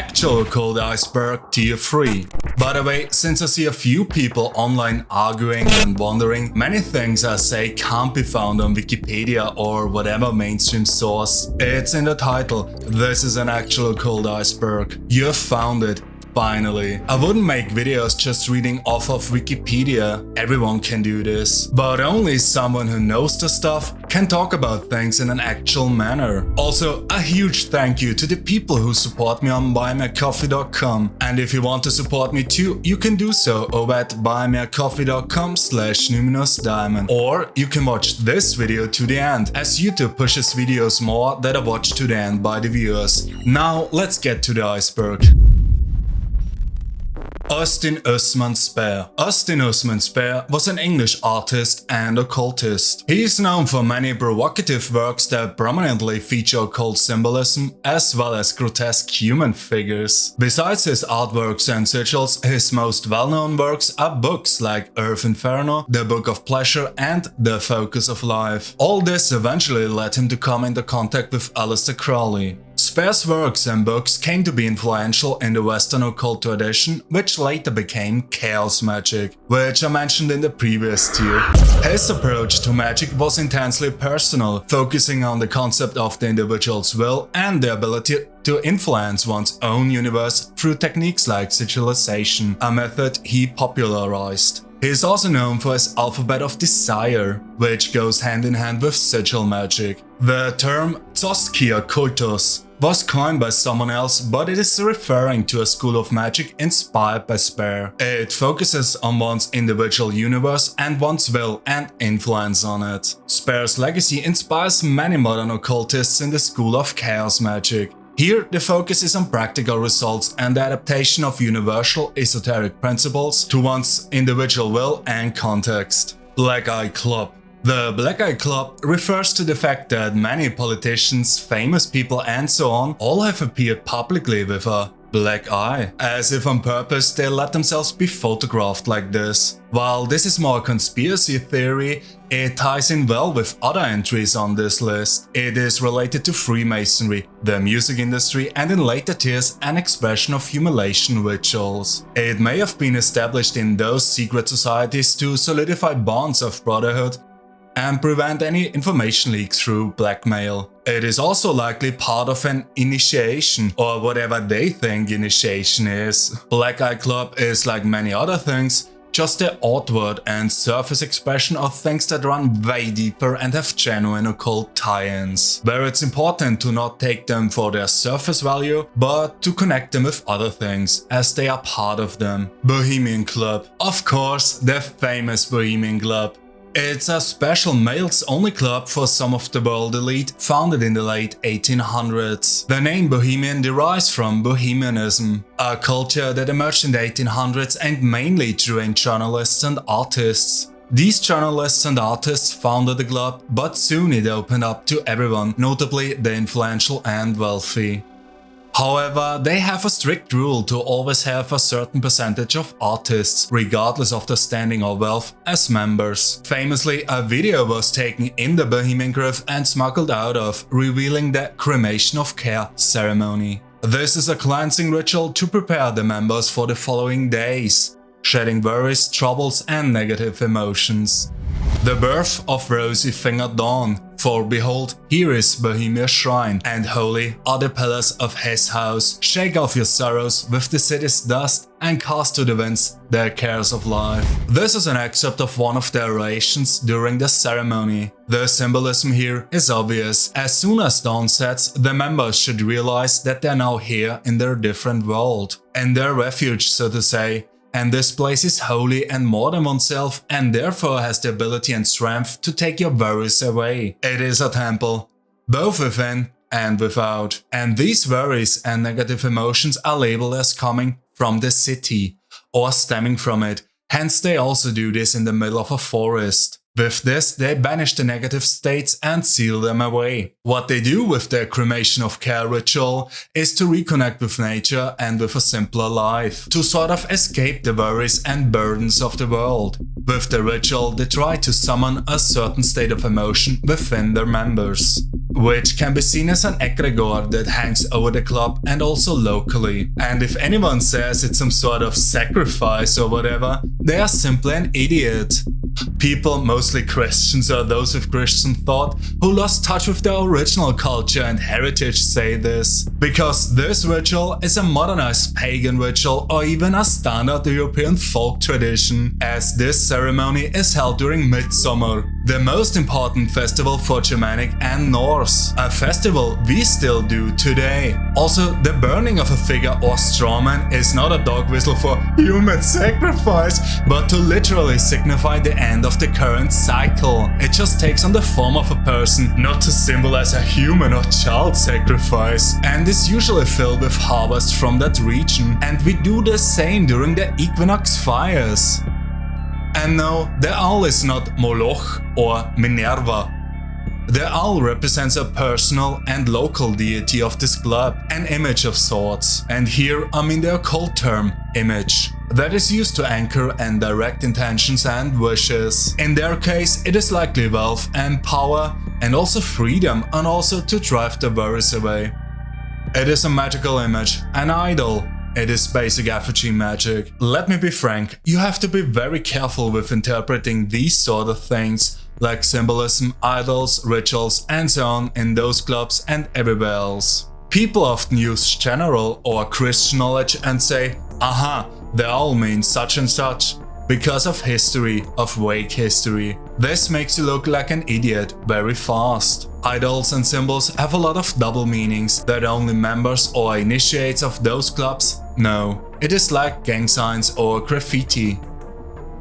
Actual Occult Iceberg Tier 3. By the way, since I see a few people online arguing and wondering, many things I say can't be found on Wikipedia or whatever mainstream source. It's in the title. This is an actual occult iceberg. You've found it. Finally. I wouldn't make videos just reading off of Wikipedia. Everyone can do this. But only someone who knows the stuff can talk about things in an actual manner. Also, a huge thank you to the people who support me on buymeacoffee.com. And if you want to support me too, you can do so over at buymeacoffee.com/numinous-diamond. Or you can watch this video to the end, as YouTube pushes videos more that are watched to the end by the viewers. Now let's get to the iceberg. Osman Spare. Osman Spare was an English artist and occultist. He is known for many provocative works that prominently feature occult symbolism as well as grotesque human figures. Besides his artworks and sigils, his most well-known works are books like Earth Inferno, The Book of Pleasure and The Focus of Life. All this eventually led him to come into contact with Aleister Crowley. Spare's works and books came to be influential in the Western occult tradition, which later became chaos magic, which I mentioned in the previous tier. His approach to magic was intensely personal, focusing on the concept of the individual's will and the ability to influence one's own universe through techniques like sigilization, a method he popularized. He is also known for his alphabet of desire, which goes hand in hand with sigil magic. The term Toskia cultus was coined by someone else, but it is referring to a school of magic inspired by Spare. It focuses on one's individual universe and one's will and influence on it. Spare's legacy inspires many modern occultists in the school of chaos magic. Here, the focus is on practical results and the adaptation of universal esoteric principles to one's individual will and context. Black Eye Club. The Black Eye Club refers to the fact that many politicians, famous people and so on all have appeared publicly with a black eye, as if on purpose they let themselves be photographed like this. While this is more a conspiracy theory, it ties in well with other entries on this list. It is related to Freemasonry, the music industry and in later tiers an expression of humiliation rituals. It may have been established in those secret societies to solidify bonds of brotherhood and prevent any information leaks through blackmail. It is also likely part of an initiation, or whatever they think initiation is. Black Eye Club is, like many other things, just the outward and surface expression of things that run way deeper and have genuine occult tie-ins, where it's important to not take them for their surface value, but to connect them with other things, as they are part of them. Bohemian Club. Of course, the famous Bohemian Club. It's a special males-only club for some of the world elite, founded in the late 1800s. The name Bohemian derives from Bohemianism, a culture that emerged in the 1800s and mainly trained journalists and artists. These journalists and artists founded the club, but soon it opened up to everyone, notably the influential and wealthy. However, they have a strict rule to always have a certain percentage of artists, regardless of their standing or wealth, as members. Famously, a video was taken in the Bohemian Grove and smuggled out of, revealing the cremation of care ceremony. This is a cleansing ritual to prepare the members for the following days, shedding worries, troubles and negative emotions. The birth of rosy fingered dawn. For behold, here is Bohemia's shrine, and holy are the pillars of his house. Shake off your sorrows with the city's dust, and cast to the winds the cares of life. This is an excerpt of one of the orations during the ceremony. The symbolism here is obvious. As soon as dawn sets, the members should realize that they're now here in their different world, in their refuge, so to say. And this place is holy and more than oneself, and therefore has the ability and strength to take your worries away. It is a temple, both within and without. And these worries and negative emotions are labeled as coming from the city, or stemming from it. Hence they also do this in the middle of a forest. With this, they banish the negative states and seal them away. What they do with their cremation of care ritual is to reconnect with nature and with a simpler life, to sort of escape the worries and burdens of the world. With the ritual, they try to summon a certain state of emotion within their members. which can be seen as an egregore that hangs over the club and also locally. And if anyone says it's some sort of sacrifice or whatever, they are simply an idiot. People, mostly Christians or those with Christian thought, who lost touch with their original culture and heritage say this. Because this ritual is a modernized pagan ritual or even a standard European folk tradition, as this ceremony is held during midsummer, the most important festival for Germanic and Norse, a festival we still do today. Also, the burning of a figure or strawman is not a dog whistle for human sacrifice, but to literally signify the end of the current cycle. It just takes on the form of a person, not to symbolize a human or child sacrifice, and is usually filled with harvest from that region, and we do the same during the equinox fires. And no, the owl is not Moloch or Minerva. The owl represents a personal and local deity of this club, an image of sorts, and here I mean the occult term image, that is used to anchor and direct intentions and wishes. In their case, it is likely wealth and power, and also freedom, and also to drive the worries away. It is a magical image, an idol. It is basic effigy magic. Let me be frank, you have to be very careful with interpreting these sort of things, like symbolism, idols, rituals, and so on in those clubs and everywhere else. People often use general or Christian knowledge and say, aha, they all mean such and such, because of history, of vague history. This makes you look like an idiot very fast. Idols and symbols have a lot of double meanings that only members or initiates of those clubs know. It is like gang signs or graffiti.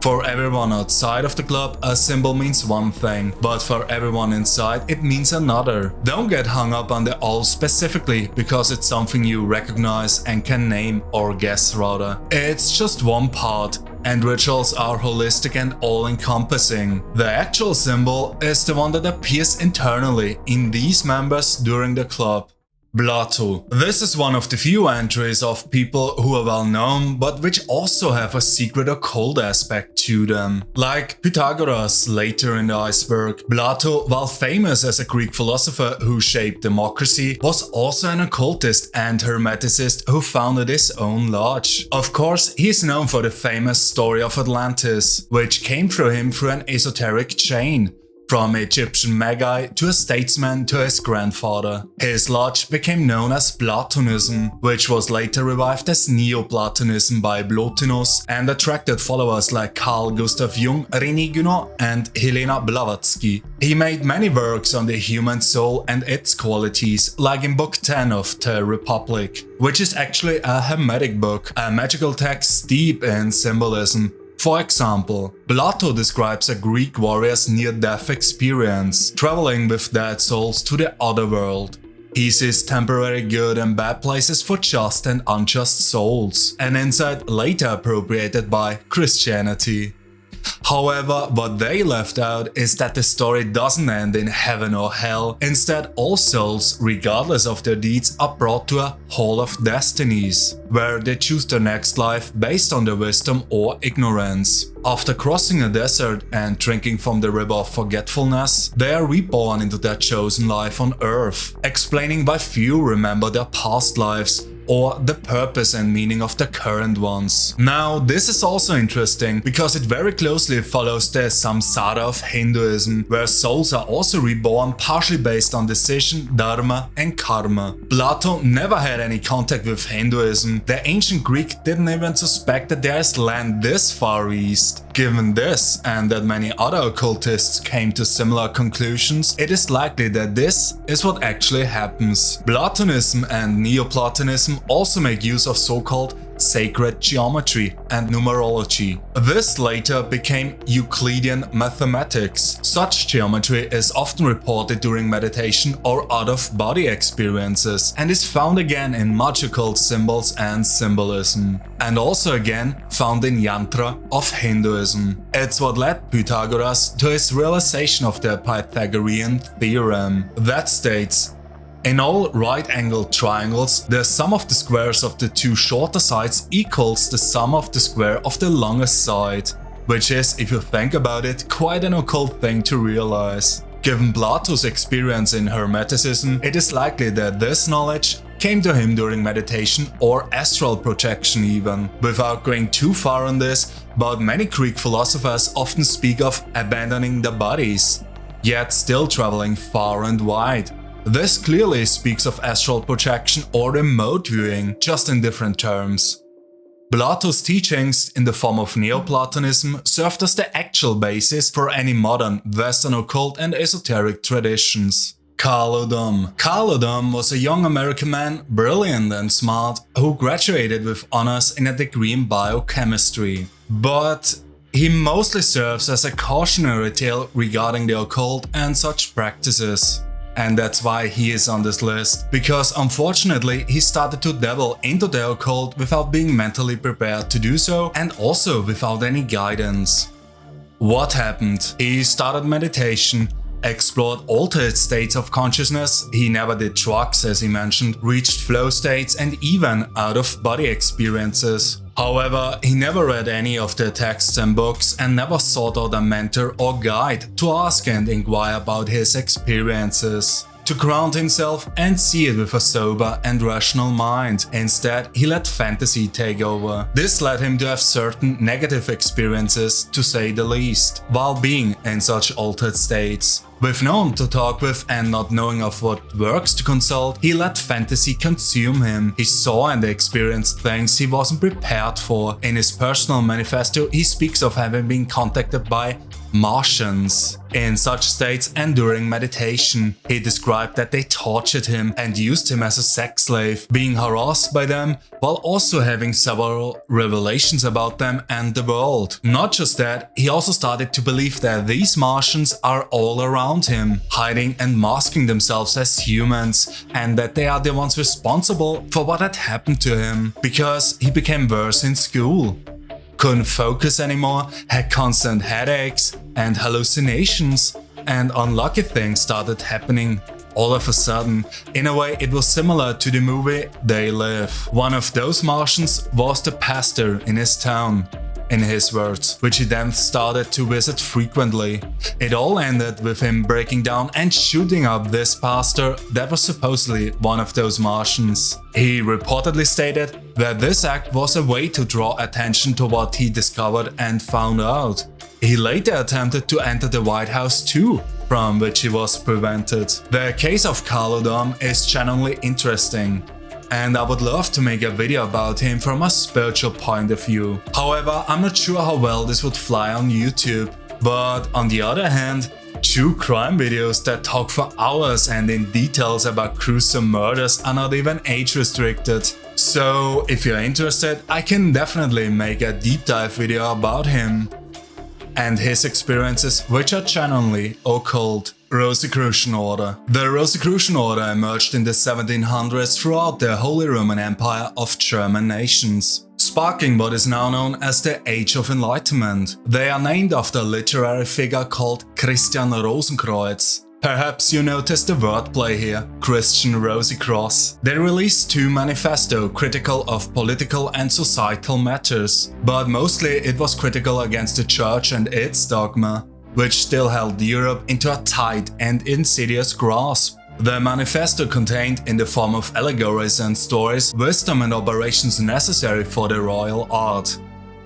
For everyone outside of the club, a symbol means one thing, but for everyone inside, it means another. Don't get hung up on the all specifically, because it's something you recognize and can name or guess rather. It's just one part, and rituals are holistic and all-encompassing. The actual symbol is the one that appears internally in these members during the club. Plato. This is one of the few entries of people who are well known, but which also have a secret occult aspect to them. Like Pythagoras later in the iceberg, Plato, while famous as a Greek philosopher who shaped democracy, was also an occultist and hermeticist who founded his own lodge. Of course, he is known for the famous story of Atlantis, which came through him through an esoteric chain. From Egyptian magi to a statesman to his grandfather. His lodge became known as Platonism, which was later revived as Neoplatonism by Plotinus and attracted followers like Carl Gustav Jung, René Guénon and Helena Blavatsky. He made many works on the human soul and its qualities, like in Book 10 of the Republic, which is actually a Hermetic book, a magical text deep in symbolism. For example, Plato describes a Greek warrior's near-death experience, traveling with dead souls to the other world. He sees temporary good and bad places for just and unjust souls, an insight later appropriated by Christianity. However, what they left out is that the story doesn't end in heaven or hell. Instead, all souls, regardless of their deeds, are brought to a hall of destinies, where they choose their next life based on their wisdom or ignorance. After crossing a desert and drinking from the river of forgetfulness, they are reborn into their chosen life on Earth, explaining why few remember their past lives or the purpose and meaning of the current ones. Now, this is also interesting because it very closely follows the samsara of Hinduism, where souls are also reborn partially based on decision, dharma and karma. Plato never had any contact with Hinduism. The ancient Greek didn't even suspect that there is land this far east. Given this, and that many other occultists came to similar conclusions, it is likely that this is what actually happens. Platonism and Neoplatonism also make use of so-called sacred geometry and numerology. This later became Euclidean mathematics. Such geometry is often reported during meditation or out-of-body experiences and is found again in much occult symbols and symbolism. And also again found in yantra of Hinduism. It's what led Pythagoras to his realization of the Pythagorean theorem that states: in all right-angled triangles, the sum of the squares of the two shorter sides equals the sum of the square of the longest side. Which is, if you think about it, quite an occult thing to realize. Given Plato's experience in Hermeticism, it is likely that this knowledge came to him during meditation or astral projection even. Without going too far on this, but many Greek philosophers often speak of abandoning the bodies, yet still traveling far and wide. This clearly speaks of astral projection or remote viewing, just in different terms. Plato's teachings in the form of Neoplatonism served as the actual basis for any modern Western occult and esoteric traditions. Carl Odom. Carl Odom was a young American man, brilliant and smart, who graduated with honors in a degree in biochemistry. But he mostly serves as a cautionary tale regarding the occult and such practices. And that's why he is on this list, because unfortunately he started to dabble into the occult without being mentally prepared to do so and also without any guidance. What happened? He started meditation, explored altered states of consciousness, he never did drugs as he mentioned, reached flow states and even out-of-body experiences. However, he never read any of the texts and books and never sought out a mentor or guide to ask and inquire about his experiences, to ground himself and see it with a sober and rational mind. Instead, he let fantasy take over. This led him to have certain negative experiences, to say the least, while being in such altered states. With no one to talk with and not knowing of what works to consult, he let fantasy consume him. He saw and experienced things he wasn't prepared for. In his personal manifesto, he speaks of having been contacted by Martians in such states and during meditation. He described that they tortured him and used him as a sex slave, being harassed by them while also having several revelations about them and the world. Not just that, he also started to believe that these Martians are all around him, hiding and masking themselves as humans, and that they are the ones responsible for what had happened to him, because he became worse in school. Couldn't focus anymore, had constant headaches and hallucinations, and unlucky things started happening all of a sudden. In a way, it was similar to the movie They Live. One of those Martians was the pastor in his town, in his words, which he then started to visit frequently. It all ended with him breaking down and shooting up this pastor that was supposedly one of those Martians. He reportedly stated that this act was a way to draw attention to what he discovered and found out. He later attempted to enter the White House too, from which he was prevented. The case of Kyle Odom is genuinely interesting, and I would love to make a video about him from a spiritual point of view. However, I'm not sure how well this would fly on YouTube. But on the other hand, true crime videos that talk for hours and in details about gruesome murders are not even age restricted. So if you're interested, I can definitely make a deep dive video about him and his experiences, which are genuinely occult. Rosicrucian Order. The Rosicrucian Order emerged in the 1700s throughout the Holy Roman Empire of German nations, sparking what is now known as the Age of Enlightenment. They are named after a literary figure called Christian Rosenkreuz. Perhaps you noticed the wordplay here, Christian Rosicross. They released two manifestos critical of political and societal matters, but mostly it was critical against the church and its dogma, which still held Europe into a tight and insidious grasp. The manifesto contained, in the form of allegories and stories, wisdom and operations necessary for the royal art,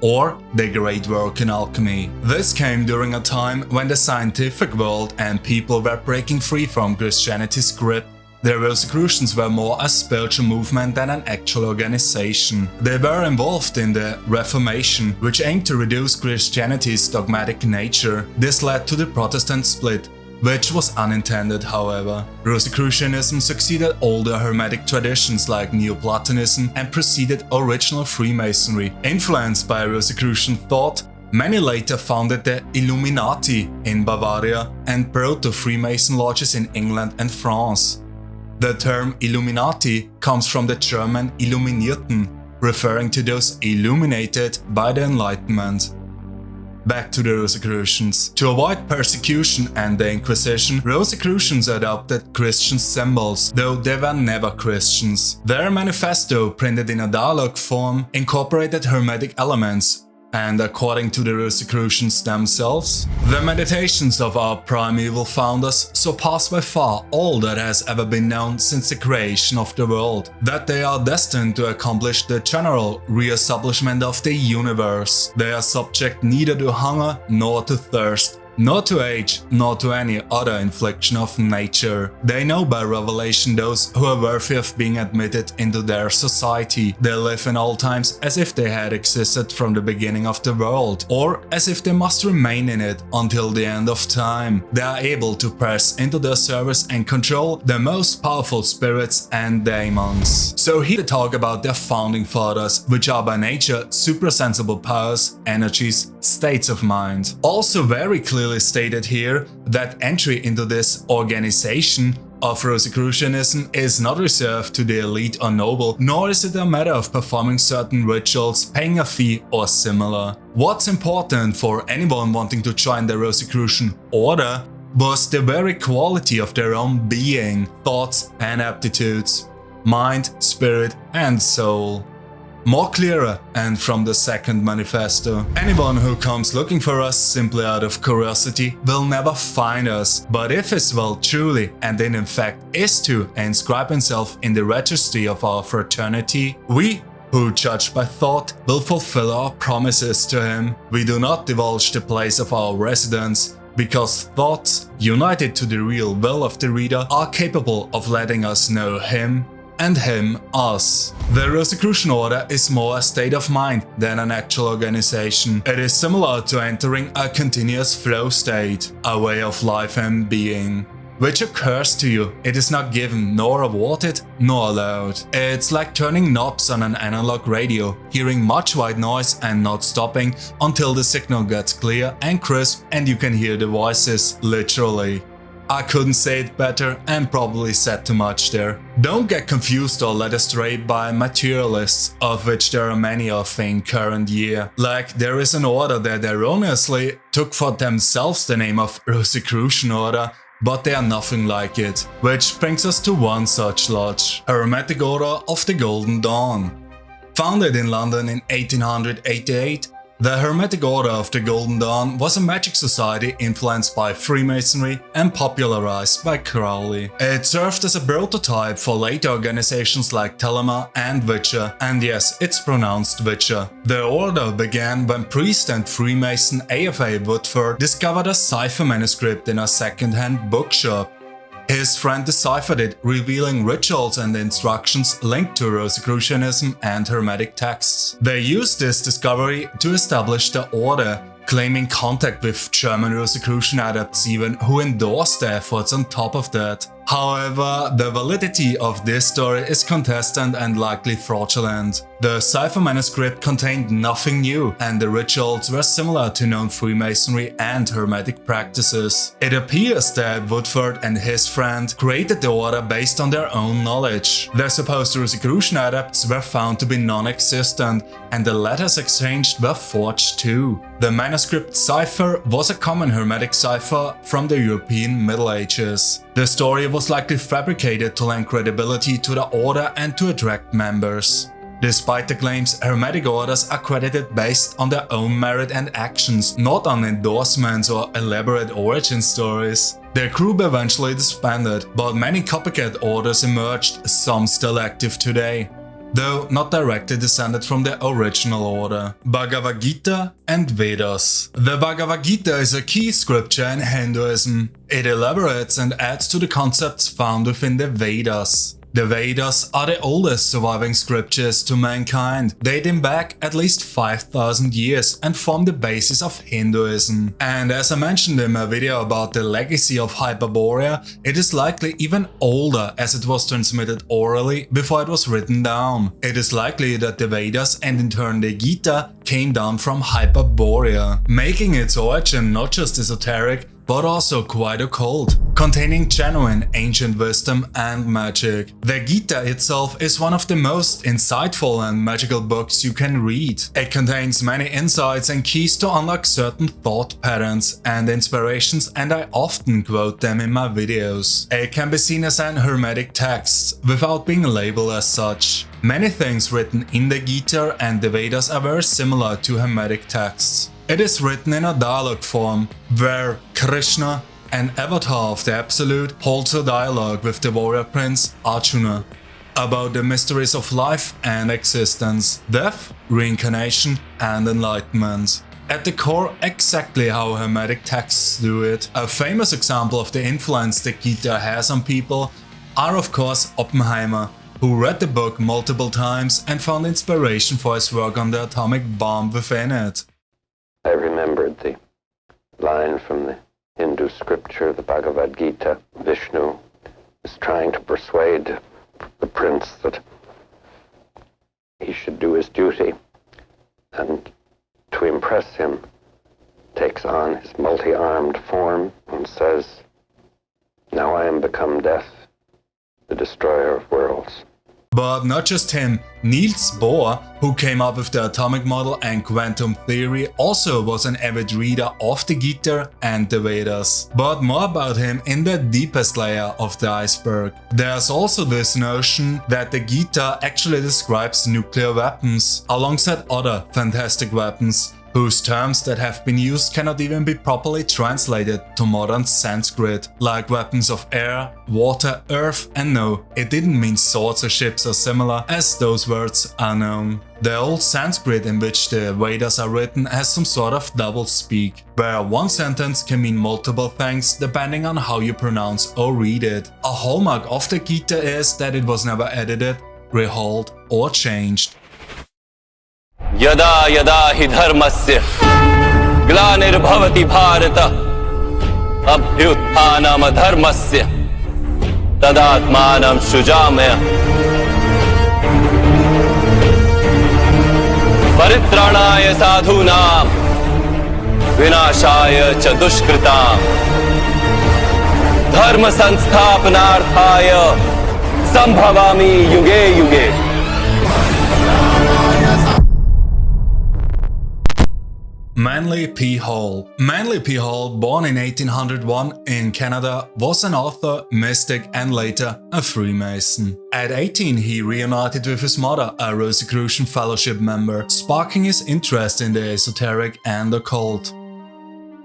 or the great work in alchemy. This came during a time when the scientific world and people were breaking free from Christianity's grip. The Rosicrucians were more a spiritual movement than an actual organization. They were involved in the Reformation, which aimed to reduce Christianity's dogmatic nature. This led to the Protestant split, which was unintended, however. Rosicrucianism succeeded older Hermetic traditions like Neoplatonism and preceded original Freemasonry. Influenced by Rosicrucian thought, many later founded the Illuminati in Bavaria and proto-Freemason lodges in England and France. The term Illuminati comes from the German Illuminierten, referring to those illuminated by the Enlightenment. Back to the Rosicrucians. To avoid persecution and the Inquisition, Rosicrucians adopted Christian symbols, though they were never Christians. Their manifesto, printed in a dialogue form, incorporated Hermetic elements, And according to the Rosicrucians themselves, the meditations of our primeval founders surpass by far all that has ever been known since the creation of the world, that they are destined to accomplish the general re-establishment of the universe. They are subject neither to hunger nor to thirst, nor to age, nor to any other infliction of nature. They know by revelation those who are worthy of being admitted into their society. They live in all times as if they had existed from the beginning of the world, or as if they must remain in it until the end of time. They are able to press into their service and control the most powerful spirits and daimons. So here they talk about their founding fathers, which are by nature suprasensible powers, energies, states of mind. Also very clearly stated here that entry into this organization of Rosicrucianism is not reserved to the elite or noble, nor is it a matter of performing certain rituals, paying a fee or similar. What's important for anyone wanting to join the Rosicrucian Order was the very quality of their own being, thoughts and aptitudes, mind, spirit and soul. More clearer, and from the second manifesto. Anyone who comes looking for us simply out of curiosity will never find us, but if his will truly and in fact is to inscribe himself in the registry of our fraternity, we who judge by thought will fulfill our promises to him. We do not divulge the place of our residence, because thoughts, united to the real will of the reader, are capable of letting us know him and him us. The Rosicrucian Order is more a state of mind than an actual organization. It is similar to entering a continuous flow state, a way of life and being, which occurs to you. It is not given, nor awarded, nor allowed. It's like turning knobs on an analog radio, hearing much white noise and not stopping until the signal gets clear and crisp and you can hear the voices, literally. I couldn't say it better and probably said too much there. Don't get confused or led astray by materialists, of which there are many of in current year. Like there is an order that erroneously took for themselves the name of Rosicrucian Order, but they are nothing like it. Which brings us to one such lodge, Hermetic Order of the Golden Dawn. Founded in London in 1888, the Hermetic Order of the Golden Dawn was a magic society influenced by Freemasonry and popularized by Crowley. It served as a prototype for later organizations like Telema and Witcher, and yes, it's pronounced Witcher. The order began when priest and Freemason AFA Woodford discovered a cipher manuscript in a second-hand bookshop. His friend deciphered it, revealing rituals and instructions linked to Rosicrucianism and Hermetic texts. They used this discovery to establish the order, claiming contact with German Rosicrucian adepts even, who endorsed their efforts on top of that. However, the validity of this story is contested and likely fraudulent. The cipher manuscript contained nothing new, and the rituals were similar to known Freemasonry and Hermetic practices. It appears that Woodford and his friend created the order based on their own knowledge. Their supposed Rosicrucian adepts were found to be non-existent, and the letters exchanged were forged too. The manuscript cipher was a common Hermetic cipher from the European Middle Ages. The story was likely fabricated to lend credibility to the order and to attract members. Despite the claims, Hermetic orders are credited based on their own merit and actions, not on endorsements or elaborate origin stories. Their group eventually disbanded, but many copycat orders emerged, some still active today, though not directly descended from the original order. Bhagavad-Gita and Vedas. The Bhagavad-Gita is a key scripture in Hinduism. It elaborates and adds to the concepts found within the Vedas. The Vedas are the oldest surviving scriptures to mankind, dating back at least 5,000 years and form the basis of Hinduism. And as I mentioned in my video about the legacy of Hyperborea, it is likely even older as it was transmitted orally before it was written down. It is likely that the Vedas and in turn the Gita came down from Hyperborea, making its origin not just esoteric but also quite occult, containing genuine ancient wisdom and magic. The Gita itself is one of the most insightful and magical books you can read. It contains many insights and keys to unlock certain thought patterns and inspirations, and I often quote them in my videos. It can be seen as an Hermetic text, without being labeled as such. Many things written in the Gita and the Vedas are very similar to Hermetic texts. It is written in a dialogue form, where Krishna, an avatar of the Absolute, holds a dialogue with the warrior prince Arjuna about the mysteries of life and existence, death, reincarnation, and enlightenment. At the core, exactly how Hermetic texts do it. A famous example of the influence the Gita has on people are of course Oppenheimer, who read the book multiple times and found inspiration for his work on the atomic bomb within it. I remembered the line from the Hindu scripture, the Bhagavad-Gita. Vishnu is trying to persuade the prince that he should do his duty, and to impress him takes on his multi-armed form and says, "Now I am become death, the destroyer of worlds." But not just him, Niels Bohr, who came up with the atomic model and quantum theory, also was an avid reader of the Gita and the Vedas. But more about him in the deepest layer of the iceberg. There's also this notion that the Gita actually describes nuclear weapons, alongside other fantastic weapons, whose terms that have been used cannot even be properly translated to modern Sanskrit, like weapons of air, water, earth, and no, it didn't mean swords or ships or similar, as those words are known. The old Sanskrit in which the Vedas are written has some sort of double speak, where one sentence can mean multiple things depending on how you pronounce or read it. A hallmark of the Gita is that it was never edited, rehauled, or changed. यदा यदा हि धर्मस्य ग्लानिर्भवति भारत अभ्युत्थानमधर्मस्य तदात्मानं सृजाम्यहम् परित्राणाय साधूनां विनाशाय च दुष्कृतां धर्म संस्थापनार्थाय संभवामि युगे युगे. Manley P. Manley P. born in 1801 in Canada, was an author, mystic, and later a Freemason. At 18, he reunited with his mother, a Rosicrucian fellowship member, sparking his interest in the esoteric and occult.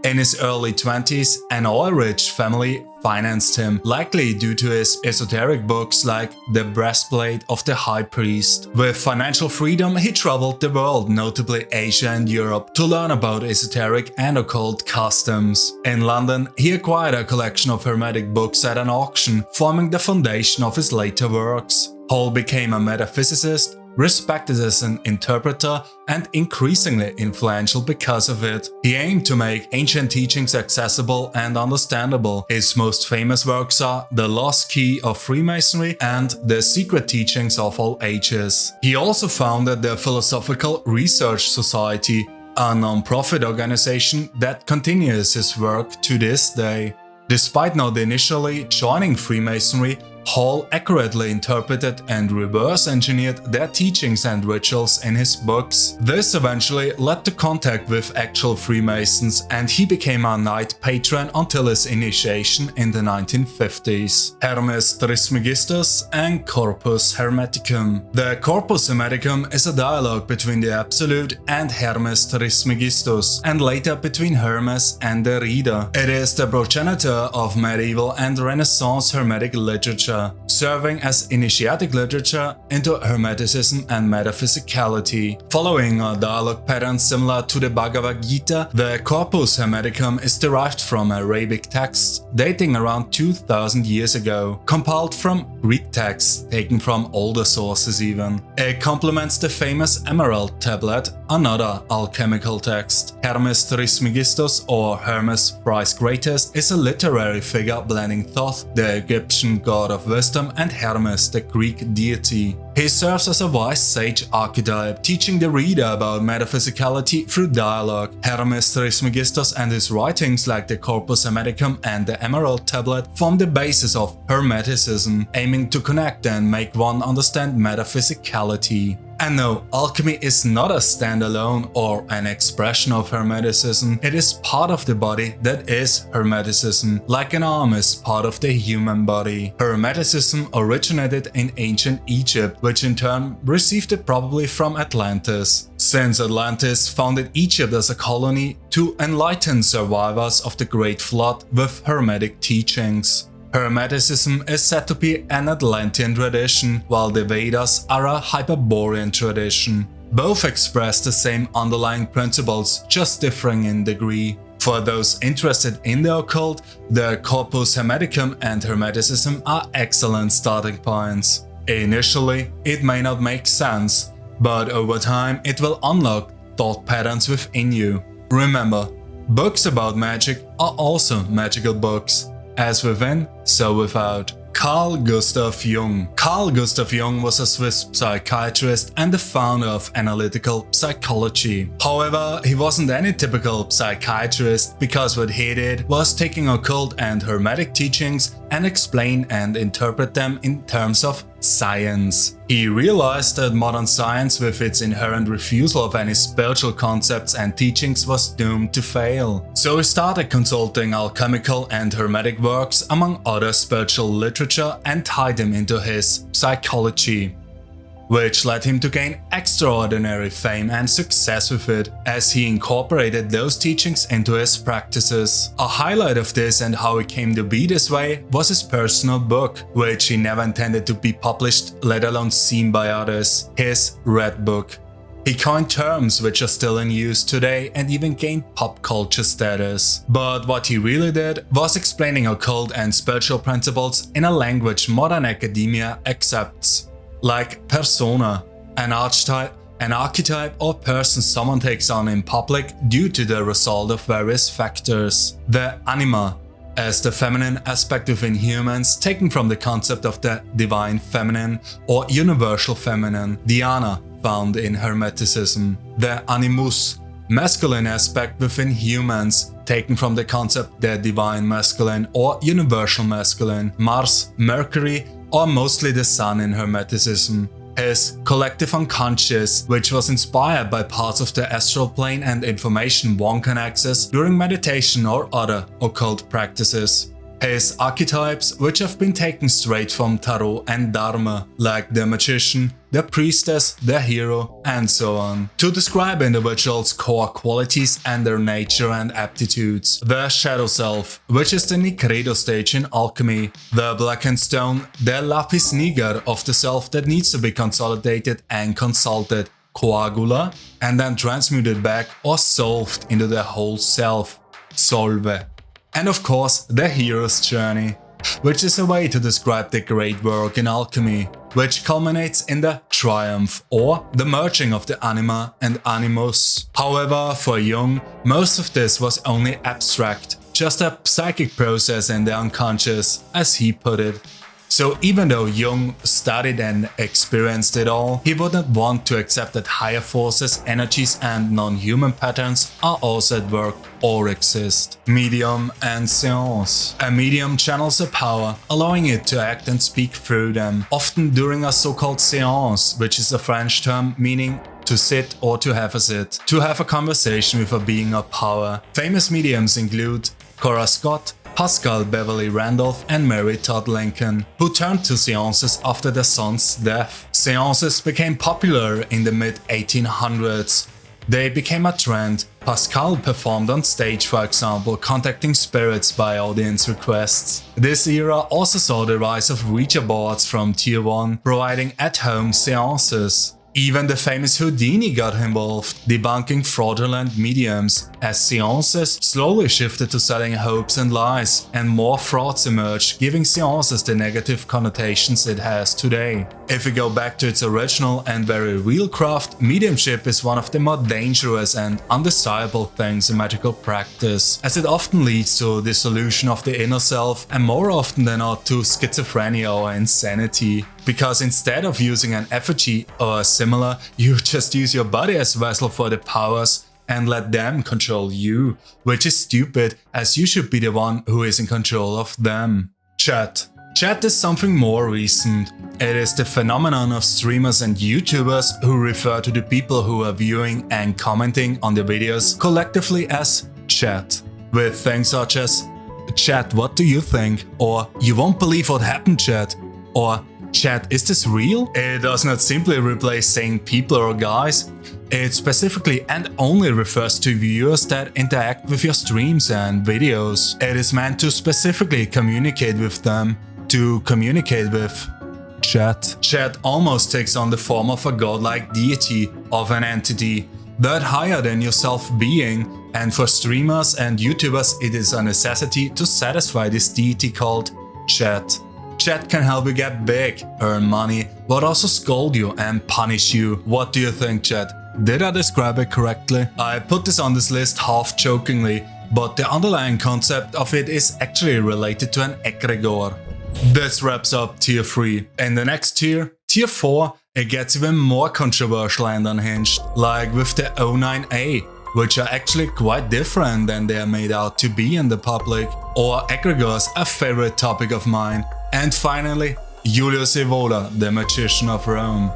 In his early 20s, an oil-rich family financed him, likely due to his esoteric books like The Breastplate of the High Priest. With financial freedom, he traveled the world, notably Asia and Europe, to learn about esoteric and occult customs. In London, he acquired a collection of Hermetic books at an auction, forming the foundation of his later works. Hall became a metaphysicist, respected as an interpreter, and increasingly influential because of it. He aimed to make ancient teachings accessible and understandable. His most famous works are The Lost Key of Freemasonry and The Secret Teachings of All Ages. He also founded the Philosophical Research Society, a non-profit organization that continues his work to this day. Despite not initially joining Freemasonry, Hall accurately interpreted and reverse-engineered their teachings and rituals in his books. This eventually led to contact with actual Freemasons, and he became a knight patron until his initiation in the 1950s. Hermes Trismegistus and Corpus Hermeticum. The Corpus Hermeticum is a dialogue between the Absolute and Hermes Trismegistus, and later between Hermes and the reader. It is the progenitor of medieval and Renaissance Hermetic literature, serving as initiatic literature into Hermeticism and metaphysicality. Following a dialogue pattern similar to the Bhagavad-Gita, the Corpus Hermeticum is derived from Arabic texts dating around 2000 years ago, compiled from Greek texts taken from older sources even. It complements the famous Emerald Tablet, another alchemical text. Hermes Trismegistus, or Hermes thrice greatest, is a literary figure blending Thoth, the Egyptian god of wisdom, and Hermes, the Greek deity. He serves as a wise sage archetype, teaching the reader about metaphysicality through dialogue. Hermes Trismegistus and his writings like the Corpus Hermeticum and the Emerald Tablet form the basis of Hermeticism, aiming to connect and make one understand metaphysicality. And no, alchemy is not a standalone or an expression of Hermeticism. It is part of the body that is Hermeticism, like an arm is part of the human body. Hermeticism originated in ancient Egypt, which in turn received it probably from Atlantis, since Atlantis founded Egypt as a colony to enlighten survivors of the Great Flood with Hermetic teachings. Hermeticism is said to be an Atlantean tradition, while the Vedas are a Hyperborean tradition. Both express the same underlying principles, just differing in degree. For those interested in the occult, the Corpus Hermeticum and Hermeticism are excellent starting points. Initially, it may not make sense, but over time it will unlock thought patterns within you. Remember, books about magic are also magical books. As within, so without. Carl Gustav Jung. Carl Gustav Jung was a Swiss psychiatrist and the founder of analytical psychology. However, he wasn't any typical psychiatrist, because what he did was taking occult and hermetic teachings and explain and interpret them in terms of science. He realized that modern science, with its inherent refusal of any spiritual concepts and teachings, was doomed to fail. So he started consulting alchemical and hermetic works among other spiritual literature and tied them into his psychology, which led him to gain extraordinary fame and success with it, as he incorporated those teachings into his practices. A highlight of this and how it came to be this way was his personal book, which he never intended to be published, let alone seen by others, his Red Book. He coined terms which are still in use today and even gained pop culture status. But what he really did was explaining occult and spiritual principles in a language modern academia accepts. Like persona, an archetype, an archetype or person someone takes on in public due to the result of various factors. The anima, as the feminine aspect within humans, taken from the concept of the divine feminine or universal feminine, dhyana, found in Hermeticism. The animus, masculine aspect within humans, taken from the concept the divine masculine or universal masculine, Mars, Mercury, or mostly the sun in Hermeticism. His collective unconscious, which was inspired by parts of the astral plane and information one can access during meditation or other occult practices. His archetypes, which have been taken straight from Tarot and Dharma, like the magician, the priestess, the hero, and so on, to describe individuals' core qualities and their nature and aptitudes. The shadow self, which is the Nicredo stage in alchemy, the blackened stone, the lapis niger of the self that needs to be consolidated and consulted, coagula, and then transmuted back or solved into the whole self, solve. And of course, the hero's journey, which is a way to describe the great work in alchemy, which culminates in the triumph or the merging of the anima and animus. However, for Jung, most of this was only abstract, just a psychic process in the unconscious, as he put it. So even though Jung studied and experienced it all, he wouldn't want to accept that higher forces, energies and non-human patterns are also at work or exist. Medium and Séance. A medium channels a power, allowing it to act and speak through them, often during a so-called séance, which is a French term meaning to sit or to have a sit, to have a conversation with a being of power. Famous mediums include Cora Scott, Pascal Beverly Randolph and Mary Todd Lincoln, who turned to seances after their son's death. Seances became popular in the mid-1800s. They became a trend. Pascal performed on stage, for example, contacting spirits by audience requests. This era also saw the rise of Ouija boards from Tier 1, providing at-home seances. Even the famous Houdini got involved, debunking fraudulent mediums, as seances slowly shifted to selling hopes and lies, and more frauds emerged, giving seances the negative connotations it has today. If we go back to its original and very real craft, mediumship is one of the more dangerous and undesirable things in magical practice, as it often leads to dissolution of the inner self and more often than not to schizophrenia or insanity. Because instead of using an effigy or similar, you just use your body as a vessel for the powers and let them control you, which is stupid, as you should be the one who is in control of them. Chat. Chat is something more recent. It is the phenomenon of streamers and YouTubers who refer to the people who are viewing and commenting on the videos collectively as chat, with things such as "Chat, what do you think?" or "You won't believe what happened, chat," or "Chat, is this real?" It does not simply replace saying people or guys. It specifically and only refers to viewers that interact with your streams and videos. It is meant to specifically communicate with them, to communicate with chat. Chat almost takes on the form of a godlike deity, of an entity, that higher than yourself being, and for streamers and YouTubers it is a necessity to satisfy this deity called chat. Chat can help you get big, earn money, but also scold you and punish you. What do you think, chat? Did I describe it correctly? I put this on this list half jokingly, but the underlying concept of it is actually related to an egregore. This wraps up tier 3. In the next tier, tier 4, it gets even more controversial and unhinged, like with the O9A, which are actually quite different than they are made out to be in the public, or egregores, a favorite topic of mine. And finally, Julius Evola, the magician of Rome.